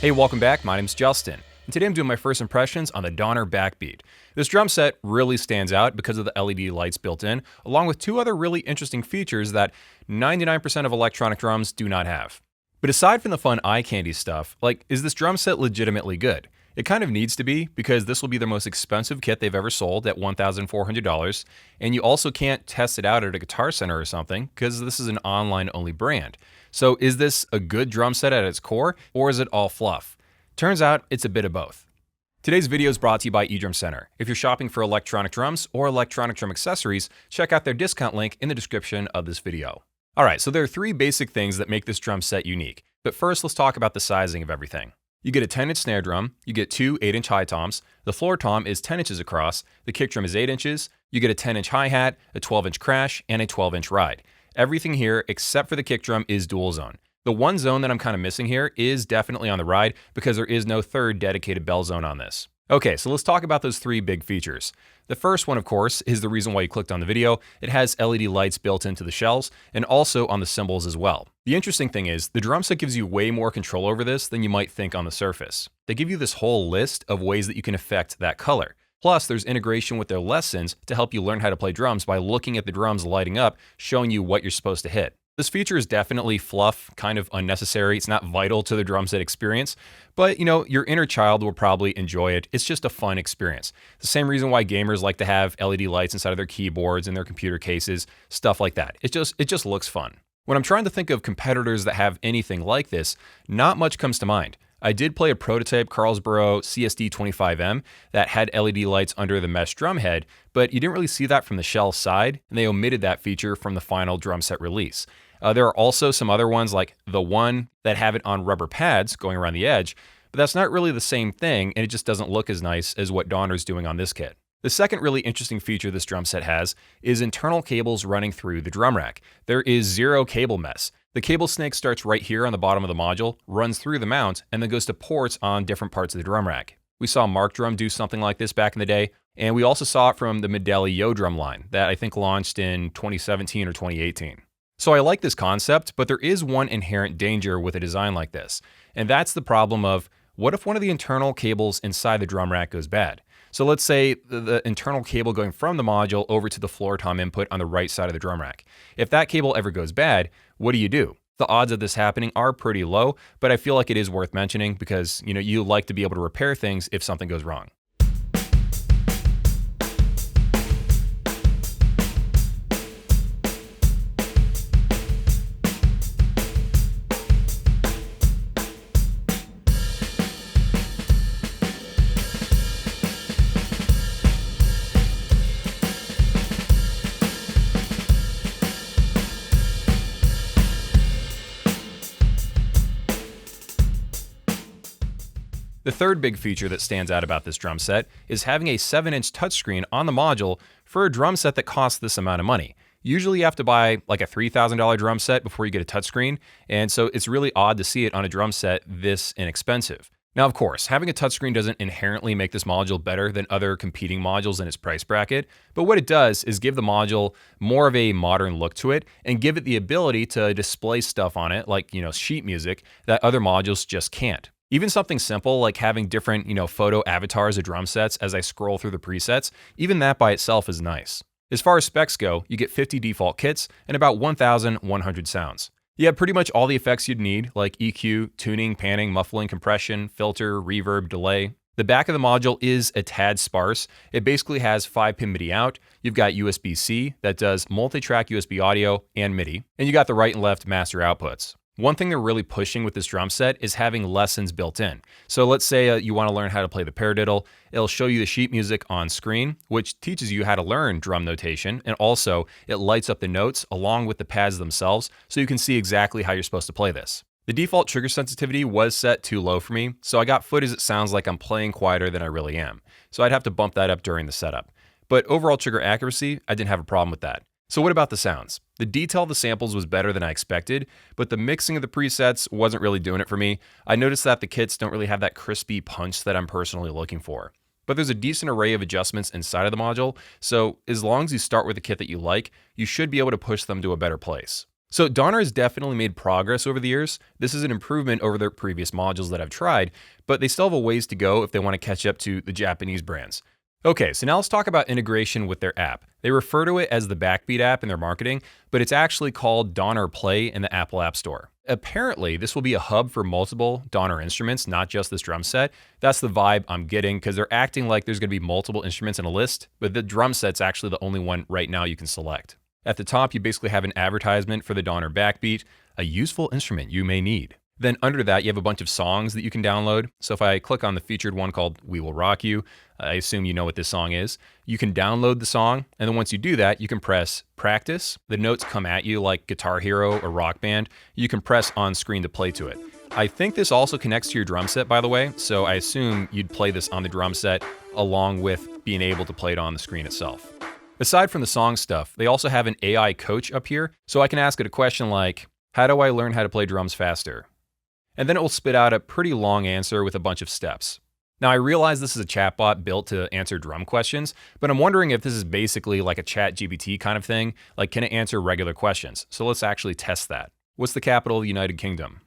Hey, welcome back. My name's Justin, and today I'm doing my first impressions on the Donner BackBeat. This drum set really stands out because of the LED lights built in, along with two other really interesting features that 99% of electronic drums do not have. But aside from the fun eye candy stuff, is this drum set legitimately good? It kind of needs to be, because this will be the most expensive kit they've ever sold at $1,400, and you also can't test it out at a Guitar Center or something, because this is an online-only brand. So is this a good drum set at its core, or is it all fluff? Turns out it's a bit of both. Today's video is brought to you by Edrum Center. If you're shopping for electronic drums or electronic drum accessories, check out their discount link in the description of this video. Alright, so there are three basic things that make this drum set unique. But first, let's talk about the sizing of everything. You get a 10-inch snare drum, you get two 8-inch high toms, the floor tom is 10 inches across, the kick drum is 8 inches, you get a 10-inch hi-hat, a 12-inch crash, and a 12-inch ride. Everything here, except for the kick drum, is dual zone. The one zone that I'm kind of missing here is definitely on the ride because there is no third dedicated bell zone on this. Okay, so let's talk about those three big features. The first one, of course, is the reason why you clicked on the video. It has LED lights built into the shells and also on the cymbals as well. The interesting thing is, the drum set gives you way more control over this than you might think on the surface. They give you this whole list of ways that you can affect that color. Plus, there's integration with their lessons to help you learn how to play drums by looking at the drums lighting up, showing you what you're supposed to hit. This feature is definitely fluff, kind of unnecessary. It's not vital to the drum set experience, but your inner child will probably enjoy it. It's just a fun experience. The same reason why gamers like to have LED lights inside of their keyboards and their computer cases, stuff like that. It just looks fun. When I'm trying to think of competitors that have anything like this, not much comes to mind. I did play a prototype Carlsbad CSD25M that had LED lights under the mesh drum head, but you didn't really see that from the shell side, and they omitted that feature from the final drum set release. There are also some other ones like the one that have it on rubber pads going around the edge, but that's not really the same thing, and it just doesn't look as nice as what Donner's doing on this kit. The second really interesting feature this drum set has is internal cables running through the drum rack. There is zero cable mess. The cable snake starts right here on the bottom of the module, runs through the mount, and then goes to ports on different parts of the drum rack. We saw Mark Drum do something like this back in the day, and we also saw it from the Medeli Yo Drum line that I think launched in 2017 or 2018. So I like this concept, but there is one inherent danger with a design like this, and that's the problem of, what if one of the internal cables inside the drum rack goes bad? So let's say the internal cable going from the module over to the floor tom input on the right side of the drum rack. If that cable ever goes bad, what do? The odds of this happening are pretty low, but I feel like it is worth mentioning because you like to be able to repair things if something goes wrong. The third big feature that stands out about this drum set is having a 7-inch touchscreen on the module for a drum set that costs this amount of money. Usually you have to buy like a $3,000 drum set before you get a touchscreen, and so it's really odd to see it on a drum set this inexpensive. Now, of course, having a touchscreen doesn't inherently make this module better than other competing modules in its price bracket, but what it does is give the module more of a modern look to it and give it the ability to display stuff on it, like sheet music, that other modules just can't. Even something simple like having different, photo avatars of drum sets as I scroll through the presets, even that by itself is nice. As far as specs go, you get 50 default kits and about 1,100 sounds. You have pretty much all the effects you'd need, like EQ, tuning, panning, muffling, compression, filter, reverb, delay. The back of the module is a tad sparse. It basically has 5-pin MIDI out. You've got USB-C that does multi-track USB audio and MIDI, and you got the right and left master outputs. One thing they're really pushing with this drum set is having lessons built in. So let's say you want to learn how to play the paradiddle. It'll show you the sheet music on screen, which teaches you how to learn drum notation, and also it lights up the notes along with the pads themselves so you can see exactly how you're supposed to play this. The default trigger sensitivity was set too low for me, so I got footage that sounds like I'm playing quieter than I really am. So I'd have to bump that up during the setup. But overall trigger accuracy, I didn't have a problem with that. So what about the sounds? The detail of the samples was better than I expected, but the mixing of the presets wasn't really doing it for me. I noticed that the kits don't really have that crispy punch that I'm personally looking for. But there's a decent array of adjustments inside of the module, so as long as you start with a kit that you like, you should be able to push them to a better place. So Donner has definitely made progress over the years. This is an improvement over their previous modules that I've tried, but they still have a ways to go if they want to catch up to the Japanese brands. Okay, so now let's talk about integration with their app. They refer to it as the BackBeat app in their marketing, but it's actually called Donner Play in the Apple App Store. Apparently, this will be a hub for multiple Donner instruments, not just this drum set. That's the vibe I'm getting because they're acting like there's going to be multiple instruments in a list, but the drum set's actually the only one right now you can select. At the top, you basically have an advertisement for the Donner BackBeat, a useful instrument you may need. Then under that, you have a bunch of songs that you can download. So if I click on the featured one called We Will Rock You, I assume you know what this song is. You can download the song, and then once you do that, you can press practice. The notes come at you like Guitar Hero or Rock Band. You can press on screen to play to it. I think this also connects to your drum set, by the way, so I assume you'd play this on the drum set along with being able to play it on the screen itself. Aside from the song stuff, they also have an AI coach up here, so I can ask it a question like, how do I learn how to play drums faster? And then it will spit out a pretty long answer with a bunch of steps. Now, I realize this is a chatbot built to answer drum questions, but I'm wondering if this is basically like a ChatGPT kind of thing, like can it answer regular questions? So let's actually test that. What's the capital of the United Kingdom?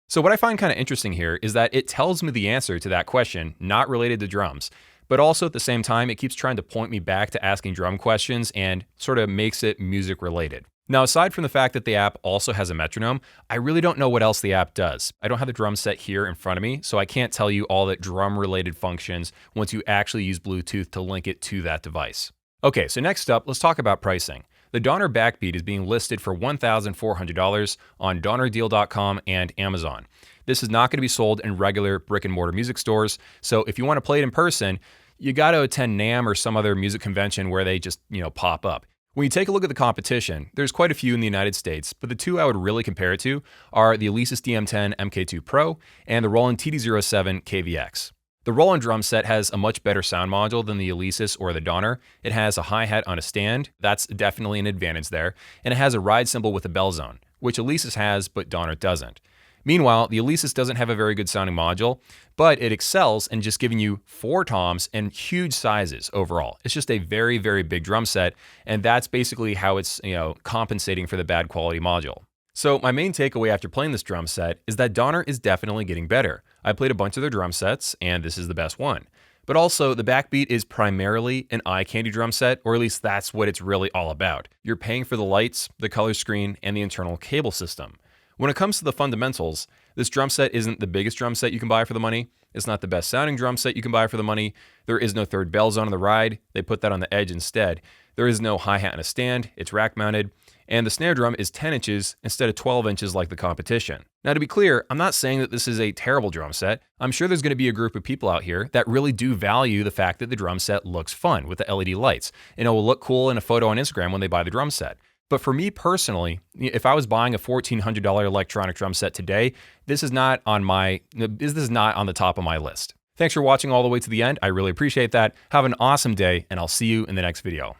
So what I find kind of interesting here is that it tells me the answer to that question, not related to drums, but also at the same time, it keeps trying to point me back to asking drum questions and sort of makes it music related. Now, aside from the fact that the app also has a metronome, I really don't know what else the app does. I don't have the drum set here in front of me, so I can't tell you all the drum-related functions once you actually use Bluetooth to link it to that device. Okay, so next up, let's talk about pricing. The Donner BackBeat is being listed for $1,400 on DonnerDeal.com and Amazon. This is not going to be sold in regular brick-and-mortar music stores, so if you want to play it in person, you got to attend NAMM or some other music convention where they just, pop up. When you take a look at the competition, there's quite a few in the United States, but the two I would really compare it to are the Alesis DM10 MK2 Pro and the Roland TD07 KVX. The Roland drum set has a much better sound module than the Alesis or the Donner. It has a hi-hat on a stand, that's definitely an advantage there, and it has a ride cymbal with a bell zone, which Alesis has but Donner doesn't. Meanwhile, the Alesis doesn't have a very good sounding module, but it excels in just giving you 4 toms and huge sizes overall. It's just a very, very big drum set, and that's basically how it's, compensating for the bad quality module. So my main takeaway after playing this drum set is that Donner is definitely getting better. I played a bunch of their drum sets, and this is the best one. But also, the BackBeat is primarily an eye candy drum set, or at least that's what it's really all about. You're paying for the lights, the color screen, and the internal cable system. When it comes to the fundamentals, this drum set isn't the biggest drum set you can buy for the money. It's not the best sounding drum set you can buy for the money. There is no third bell zone on the ride. They put that on the edge instead. There is no hi-hat on a stand. It's rack mounted. And the snare drum is 10 inches instead of 12 inches like the competition. Now, to be clear, I'm not saying that this is a terrible drum set. I'm sure there's going to be a group of people out here that really do value the fact that the drum set looks fun with the LED lights, and it will look cool in a photo on Instagram when they buy the drum set. But for me personally, if I was buying a $1,400 electronic drum set today, this is not on the top of my list. Thanks for watching all the way to the end. I really appreciate that. Have an awesome day, and I'll see you in the next video.